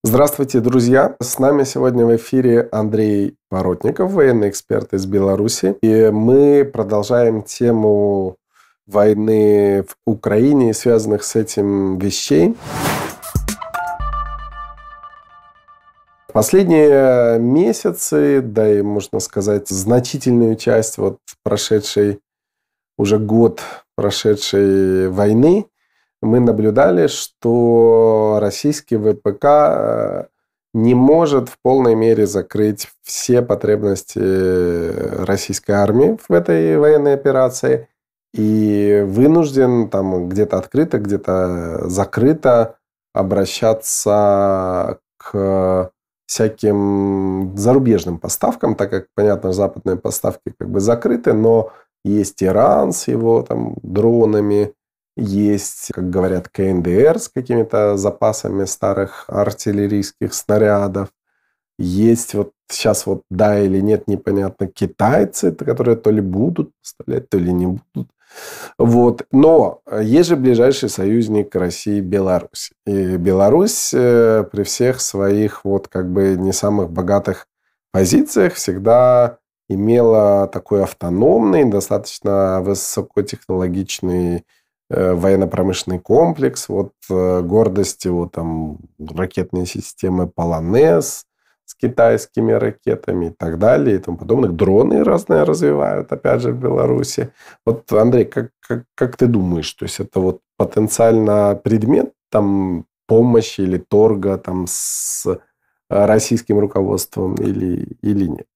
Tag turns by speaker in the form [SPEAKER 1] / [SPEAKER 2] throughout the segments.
[SPEAKER 1] Здравствуйте, друзья! С нами сегодня в эфире Андрей Поротников, военный эксперт из Беларуси. И мы продолжаем тему войны в Украине и связанных с этим вещей. Последние месяцы, да и, можно сказать, значительную часть прошедшей, уже год прошедшей войны, мы наблюдали, что российский ВПК не может в полной мере закрыть все потребности российской армии в этой военной операции и вынужден там где-то открыто, где-то закрыто обращаться к всяким зарубежным поставкам, так как, понятно, западные поставки как бы закрыты, но есть Иран с его там дронами, есть, как говорят, КНДР с какими-то запасами старых артиллерийских снарядов. Есть сейчас да или нет, непонятно, китайцы, которые то ли будут поставлять, то ли не будут. Но есть же ближайший союзник России – Беларусь. И Беларусь при всех своих не самых богатых позициях всегда имела такой автономный, достаточно высокотехнологичный военно-промышленный комплекс. Гордость его там ракетные системы «Полонез» с китайскими ракетами и так далее и тому подобное. Дроны разные развивают, опять же, в Беларуси. Андрей, как ты думаешь, то есть это потенциально предмет там помощи или торга там с российским руководством или нет?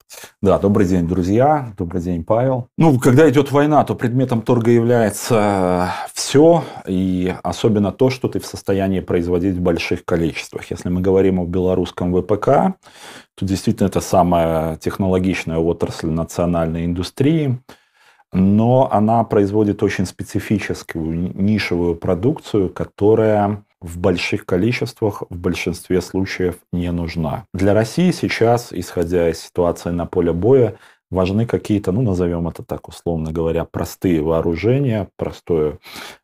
[SPEAKER 2] Да, добрый день, друзья. Добрый день, Павел. Когда идет война, то предметом торга является все, и особенно то, что ты в состоянии производить в больших количествах. Если мы говорим о белорусском ВПК, то действительно это самая технологичная отрасль национальной индустрии, но она производит очень специфическую нишевую продукцию, которая в больших количествах в большинстве случаев не нужна. Для России сейчас, исходя из ситуации на поле боя, важны какие-то, назовем это так, условно говоря, простые вооружения, простое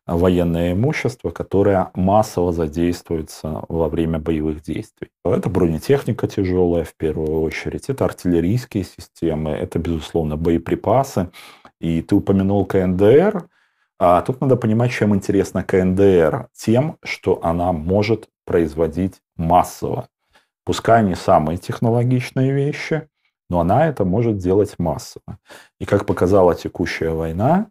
[SPEAKER 2] военное имущество, которое массово задействуется во время боевых действий. Это бронетехника тяжелая в первую очередь, это артиллерийские системы, это, безусловно, боеприпасы. И ты упомянул КНДР. А тут надо понимать, чем интересна КНДР. Тем, что она может производить массово. Пускай не самые технологичные вещи, но она это может делать массово. И как показала текущая война,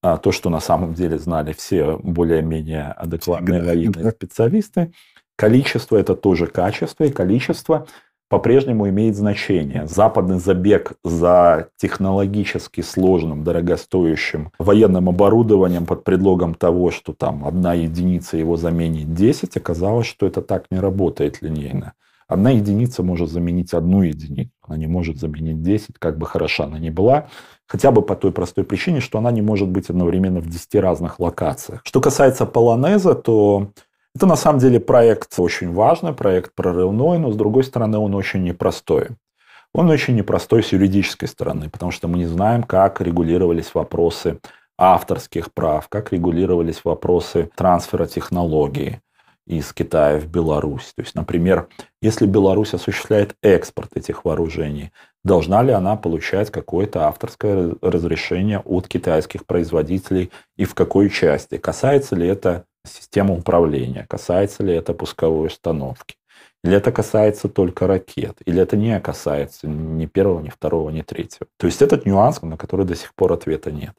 [SPEAKER 2] то, что на самом деле знали все более-менее адекватные военные специалисты, количество – это тоже качество, и количество по-прежнему имеет значение. Западный забег за технологически сложным, дорогостоящим военным оборудованием под предлогом того, что там одна единица его заменит 10, оказалось, что это так не работает линейно. Одна единица может заменить одну единицу, она не может заменить 10, как бы хороша она ни была, хотя бы по той простой причине, что она не может быть одновременно в 10 разных локациях. Что касается Полонеза, то это на самом деле проект очень важный, проект прорывной, но с другой стороны он очень непростой. Он очень непростой с юридической стороны, потому что мы не знаем, как регулировались вопросы авторских прав, как регулировались вопросы трансфера технологий из Китая в Беларусь. То есть, например, если Беларусь осуществляет экспорт этих вооружений, должна ли она получать какое-то авторское разрешение от китайских производителей и в какой части? Касается ли это системы управления, касается ли это пусковой установки, или это касается только ракет, или это не касается ни первого, ни второго, ни третьего. То есть этот нюанс, на который до сих пор ответа нет.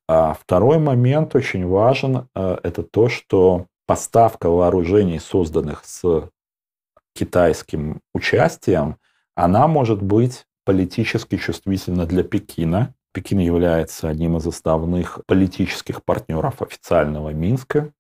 [SPEAKER 2] А второй момент очень важен, это то, что поставка вооружений, созданных с китайским участием, она может быть политически чувствительна для Пекина. Пекин является одним из основных политических партнеров официального Минска.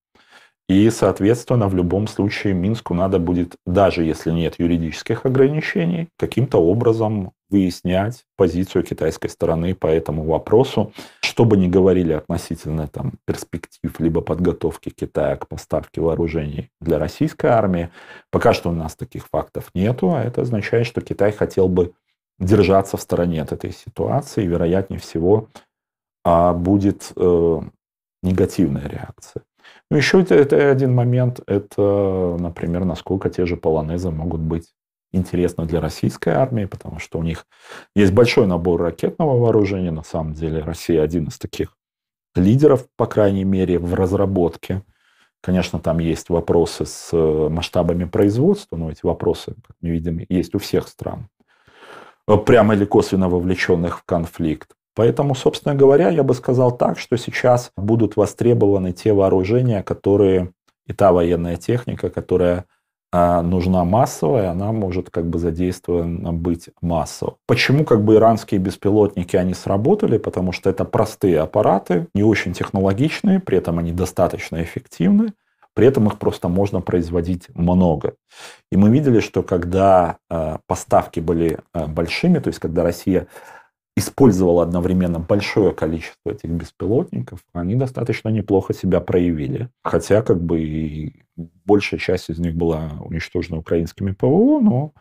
[SPEAKER 2] И, соответственно, в любом случае Минску надо будет, даже если нет юридических ограничений, каким-то образом выяснять позицию китайской стороны по этому вопросу. Что бы ни говорили относительно перспектив либо подготовки Китая к поставке вооружений для российской армии, пока что у нас таких фактов нету, а это означает, что Китай хотел бы держаться в стороне от этой ситуации, и, вероятнее всего, будет негативная реакция. Ну, еще это один момент, это, например, насколько те же полонезы могут быть интересны для российской армии, потому что у них есть большой набор ракетного вооружения. На самом деле Россия один из таких лидеров, по крайней мере, в разработке. Конечно, там есть вопросы с масштабами производства, но эти вопросы, как мы видим, есть у всех стран, прямо или косвенно вовлеченных в конфликт. Поэтому, собственно говоря, я бы сказал так, что сейчас будут востребованы те вооружения, которые и та военная техника, которая нужна массовая, она может как бы задействована быть массово. Почему как бы иранские беспилотники, они сработали? Потому что это простые аппараты, не очень технологичные, при этом они достаточно эффективны, при этом их просто можно производить много. И мы видели, что когда поставки были большими, то есть когда Россия использовала одновременно большое количество этих беспилотников, они достаточно неплохо себя проявили. Хотя как бы и большая часть из них была уничтожена украинскими ПВО, но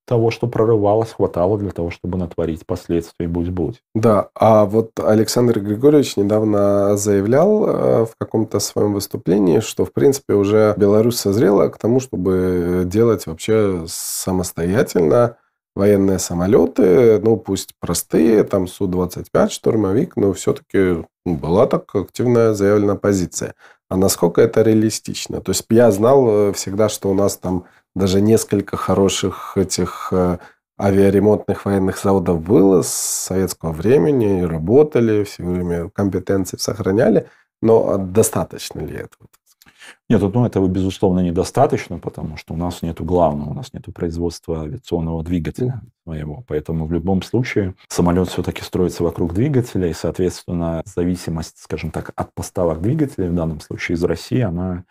[SPEAKER 2] того, что прорывалось, хватало для того, чтобы натворить последствий будь-будь.
[SPEAKER 1] Да, а вот Александр Григорьевич недавно заявлял в каком-то своем выступлении, что, в принципе, уже Беларусь созрела к тому, чтобы делать вообще самостоятельно военные самолеты, ну, пусть простые, там Су-25, штурмовик, но все-таки была так активная заявлена позиция. А насколько это реалистично? То есть я знал всегда, что у нас там даже несколько хороших этих авиаремонтных военных заводов было с советского времени, и работали, все время компетенции сохраняли, но достаточно ли этого?
[SPEAKER 2] Нет, ну этого, безусловно, недостаточно, потому что у нас нету главного, у нас нету производства авиационного двигателя своего. Поэтому в любом случае самолет все-таки строится вокруг двигателя, и, соответственно, зависимость, скажем так, от поставок двигателей, в данном случае из России, она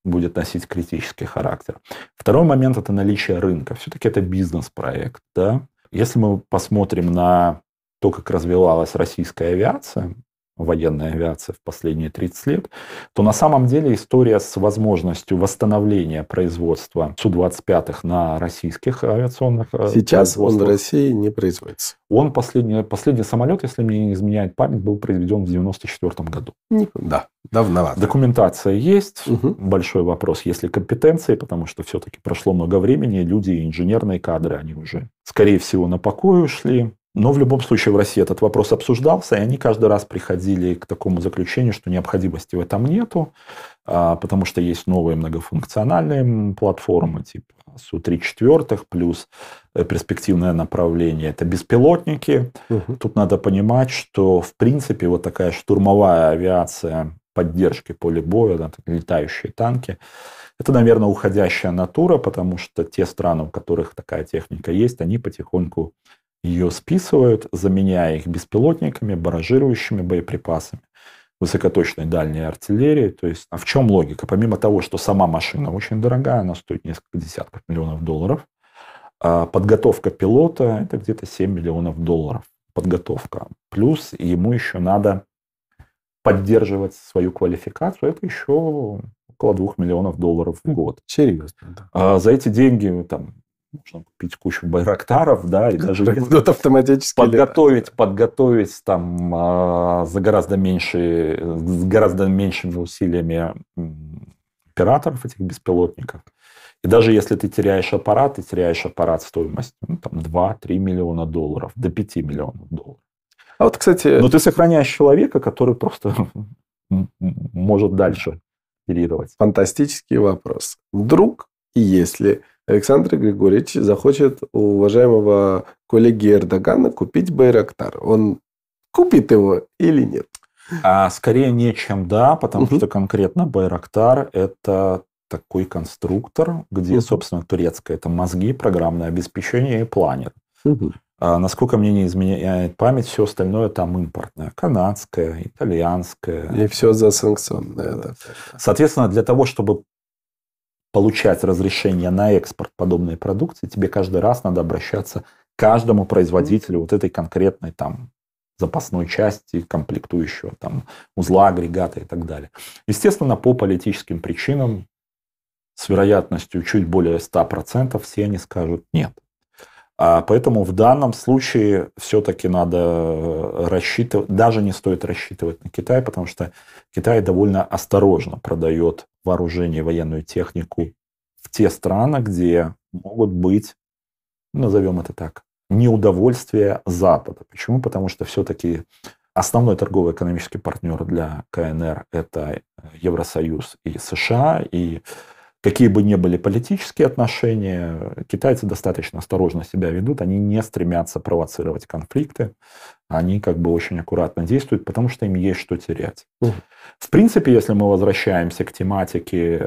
[SPEAKER 2] будет носить критический характер. Второй момент – это наличие рынка. Все-таки это бизнес-проект. Да? Если мы посмотрим на то, как развивалась российская авиация, военная авиация в последние 30 лет, то на самом деле история с возможностью восстановления производства Су-25 на российских авиационных
[SPEAKER 1] Сейчас он в России не производится.
[SPEAKER 2] Он последний самолет, если мне не изменяет память, был произведен в 1994 году.
[SPEAKER 1] Да, давновато.
[SPEAKER 2] Документация есть. Большой вопрос, есть ли компетенции, потому что все-таки прошло много времени, люди, инженерные кадры, они уже, скорее всего, на покой ушли. Но в любом случае в России этот вопрос обсуждался, и они каждый раз приходили к такому заключению, что необходимости в этом нету, потому что есть новые многофункциональные платформы, типа Су-34, плюс перспективное направление – это беспилотники. Тут надо понимать, что в принципе вот такая штурмовая авиация поддержки поля боя, да, летающие танки, это, наверное, уходящая натура, потому что те страны, у которых такая техника есть, они потихоньку ее списывают, заменяя их беспилотниками, барражирующими боеприпасами, высокоточной дальней артиллерией. То есть, а в чем логика? Помимо того, что сама машина очень дорогая, она стоит несколько десятков миллионов долларов, а подготовка пилота – это где-то 7 миллионов долларов. Подготовка. Плюс ему еще надо поддерживать свою квалификацию. Это еще около 2 миллионов долларов в год.
[SPEAKER 1] Серьезно.
[SPEAKER 2] Да. За эти деньги там можно купить кучу байрактаров, да, и даже
[SPEAKER 1] автоматически
[SPEAKER 2] подготовить там с гораздо меньшими усилиями операторов этих беспилотников. И даже если ты теряешь аппарат стоимостью 2-3 миллиона долларов, до 5 миллионов долларов.
[SPEAKER 1] А вот, кстати...
[SPEAKER 2] Но ты сохраняешь человека, который просто может дальше оперировать.
[SPEAKER 1] Фантастический вопрос. Вдруг, и если Александр Григорьевич захочет у уважаемого коллеги Эрдогана купить байрактар, он купит его или нет?
[SPEAKER 2] Скорее не, чем да, потому что конкретно байрактар – это такой конструктор, где, собственно, турецкое – это мозги, программное обеспечение и планер. Насколько мне не изменяет память, все остальное там импортное. Канадское, итальянское.
[SPEAKER 1] И все засанкционное. Да.
[SPEAKER 2] Соответственно, для того, чтобы получать разрешение на экспорт подобной продукции, тебе каждый раз надо обращаться к каждому производителю вот этой конкретной там запасной части, комплектующего там узла, агрегата и так далее. Естественно, по политическим причинам с вероятностью чуть более 100% все они скажут нет. Поэтому в данном случае все-таки надо рассчитывать, даже не стоит рассчитывать на Китай, потому что Китай довольно осторожно продает вооружение и военную технику в те страны, где могут быть, назовем это так, неудовольствия Запада. Почему? Потому что все-таки основной торгово-экономический партнер для КНР – это Евросоюз и США, и какие бы ни были политические отношения, китайцы достаточно осторожно себя ведут, они не стремятся провоцировать конфликты, они как бы очень аккуратно действуют, потому что им есть что терять. В принципе, если мы возвращаемся к тематике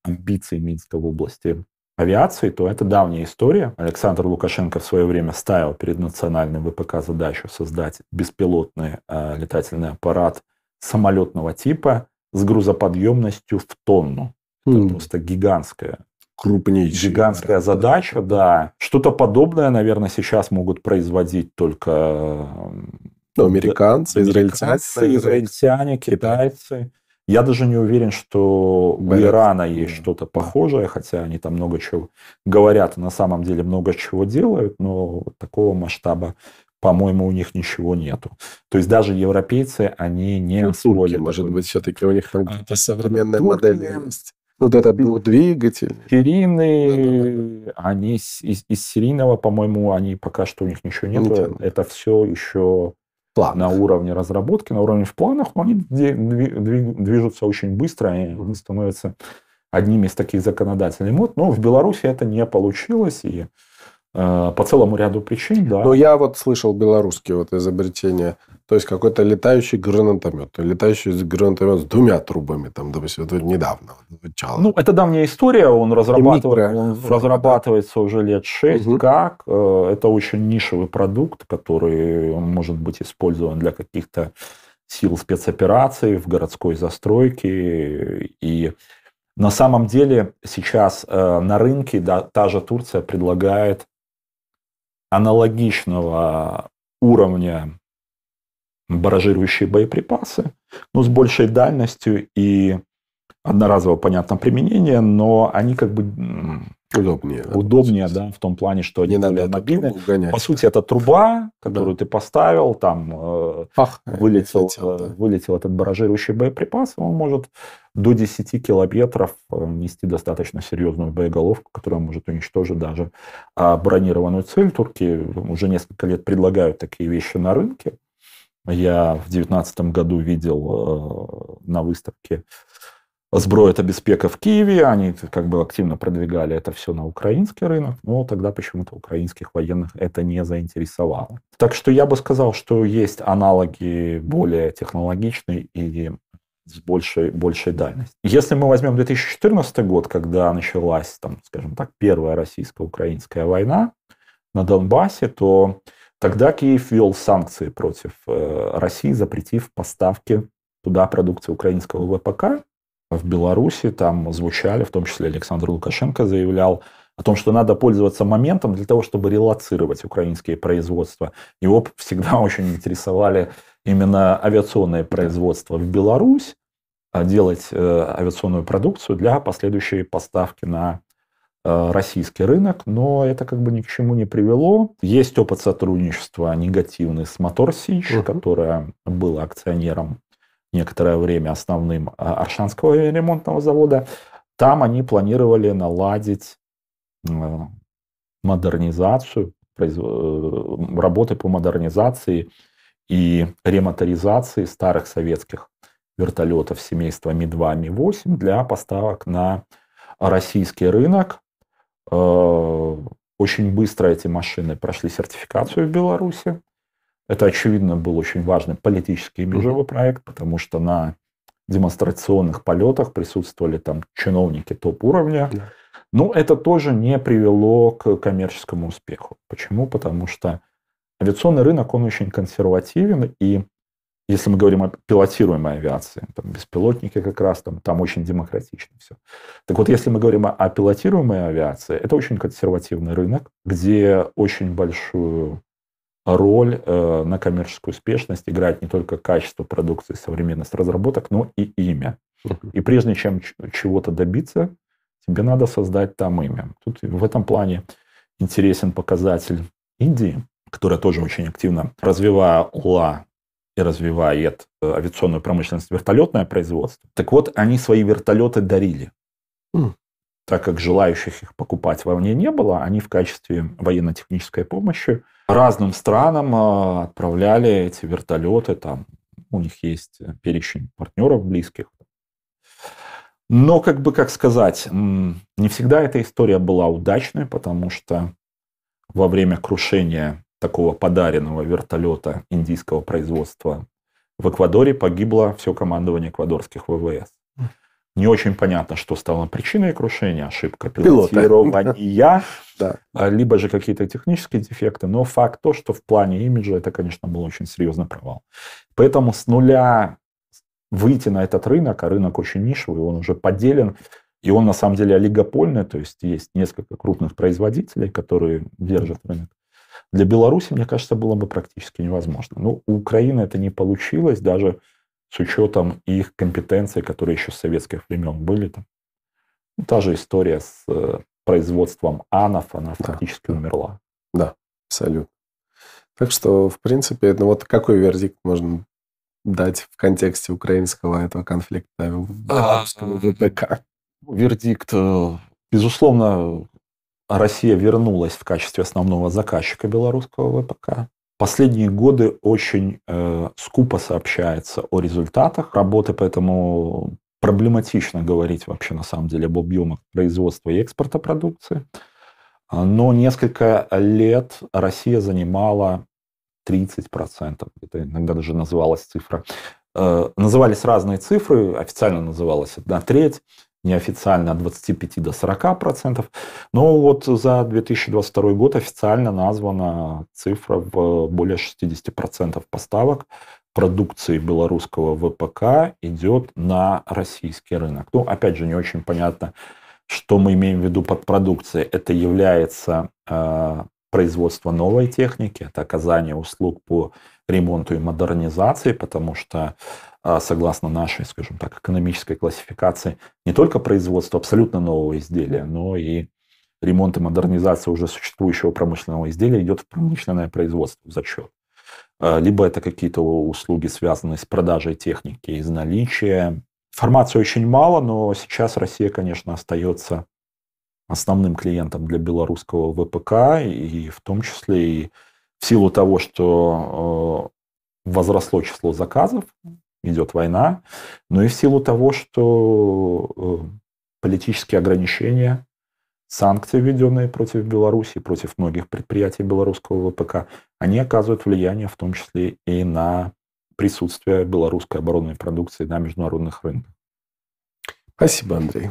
[SPEAKER 2] амбиций Минска в области авиации, то это давняя история. Александр Лукашенко в свое время ставил перед национальным ВПК задачу создать беспилотный летательный аппарат самолетного типа с грузоподъемностью в тонну. Это просто гигантская задача, да. Что-то подобное, наверное, сейчас могут производить только
[SPEAKER 1] американцы,
[SPEAKER 2] израильтяне, китайцы. Я даже не уверен, что у Ирана есть что-то похожее, хотя они там много чего говорят, на самом деле много чего делают, но такого масштаба, по-моему, у них ничего нету. То есть даже европейцы, они не освоили.
[SPEAKER 1] Может быть, все-таки у них там какие-то современные модели есть. Вот этот двигатель.
[SPEAKER 2] Серийные, они из серийного, по-моему, они пока что у них ничего нет. Это все еще на уровне разработки, на уровне в планах, но они движутся очень быстро, и они становятся одними из таких законодательных мод. Но в Беларуси это не получилось, и по целому ряду причин, да.
[SPEAKER 1] Но я вот слышал белорусские вот изобретения, то есть какой-то летающий гранатомет, летающий гранатомет с 2 трубами, там, допустим, это недавно звучало.
[SPEAKER 2] Ну, это давняя история, он разрабатывается уже лет 6, как. Это очень нишевый продукт, который может быть использован для каких-то сил спецопераций в городской застройке. И на самом деле сейчас на рынке та же Турция предлагает аналогичного уровня барражирующие боеприпасы, но с большей дальностью и одноразово понятно применение, но они как бы удобнее, да, в том плане, что они более мобильны. По сути, это труба, которую ты поставил, там вылетел этот барражирующий боеприпас, он может до 10 километров нести достаточно серьезную боеголовку, которая может уничтожить даже бронированную цель. Турки уже несколько лет предлагают такие вещи на рынке. Я в 2019 году видел на выставке «Зброя та безпека» в Киеве. Они как бы активно продвигали это все на украинский рынок, но тогда почему-то украинских военных это не заинтересовало. Так что я бы сказал, что есть аналоги более технологичные и с большей дальностью. Если мы возьмем 2014 год, когда началась, там, скажем так, первая российско-украинская война на Донбассе, то тогда Киев ввел санкции против России, запретив поставки туда продукции украинского ВПК. В Беларуси там звучали, в том числе Александр Лукашенко заявлял о том, что надо пользоваться моментом для того, чтобы релоцировать украинские производства. Его всегда очень интересовали именно авиационное производство в Беларусь, делать авиационную продукцию для последующей поставки на российский рынок, но это как бы ни к чему не привело. Есть опыт сотрудничества негативный с Мотор Сич, которая была акционером некоторое время основным Аршанского ремонтного завода. Там они планировали наладить модернизацию, работы по модернизации и ремоторизации старых советских вертолетов семейства Ми-2, Ми-8 для поставок на российский рынок. Очень быстро эти машины прошли сертификацию в Беларуси. Это, очевидно, был очень важный политический имиджевый проект, потому что на демонстрационных полетах присутствовали там чиновники топ-уровня. Но это тоже не привело к коммерческому успеху. Почему? Потому что авиационный рынок, он очень консервативен, и если мы говорим о пилотируемой авиации, там беспилотники как раз, там очень демократично все. Так вот, если мы говорим о пилотируемой авиации, это очень консервативный рынок, где очень большую роль на коммерческую успешность играет не только качество продукции, современность разработок, но и имя. И прежде чем чего-то добиться, тебе надо создать там имя. Тут в этом плане интересен показатель Индии, которая тоже очень активно развивала и развивает авиационную промышленность, вертолетное производство. Так вот, они свои вертолеты дарили. Так как желающих их покупать вовне не было, они в качестве военно-технической помощи разным странам отправляли эти вертолеты. Там у них есть перечень партнеров близких. Но, как сказать, не всегда эта история была удачной, потому что во время крушения такого подаренного вертолета индийского производства в Эквадоре погибло все командование эквадорских ВВС. Не очень понятно, что стало причиной крушения. Ошибка пилотирования, либо же какие-то технические дефекты. Но факт то, что в плане имиджа это, конечно, был очень серьезный провал. Поэтому с нуля выйти на этот рынок, а рынок очень нишевый, он уже поделен, и он на самом деле олигопольный, то есть есть несколько крупных производителей, которые держат рынок. Для Беларуси, мне кажется, было бы практически невозможно. Но у Украины это не получилось, даже с учетом их компетенций, которые еще с советских времен были. Там. Та же история с производством АНов, она фактически умерла.
[SPEAKER 1] Да, абсолютно. Так что, в принципе, вот какой вердикт можно дать в контексте украинского этого конфликта, белорусского ВПК?
[SPEAKER 2] Вердикт, безусловно, Россия вернулась в качестве основного заказчика белорусского ВПК. Последние годы очень скупо сообщается о результатах работы, поэтому проблематично говорить вообще на самом деле об объемах производства и экспорта продукции. Но несколько лет Россия занимала 30%. Это иногда даже называлась цифра. Назывались разные цифры. Официально называлась 1/3. Неофициально от 25 до 40%. Но вот за 2022 год официально названа цифра в более 60% поставок продукции белорусского ВПК идет на российский рынок. Ну, опять же, не очень понятно, что мы имеем в виду под продукцией. Это является производство новой техники, это оказание услуг по ремонту и модернизации, потому что согласно нашей, скажем так, экономической классификации, не только производство абсолютно нового изделия, но и ремонт и модернизация уже существующего промышленного изделия идет в промышленное производство за счет. Либо это какие-то услуги, связанные с продажей техники из наличия. Информации очень мало, но сейчас Россия, конечно, остается основным клиентом для белорусского ВПК, и в том числе и в силу того, что возросло число заказов, идет война, но и в силу того, что политические ограничения, санкции, введенные против Беларуси, против многих предприятий белорусского ВПК, они оказывают влияние в том числе и на присутствие белорусской оборонной продукции на международных рынках.
[SPEAKER 1] Спасибо, Андрей.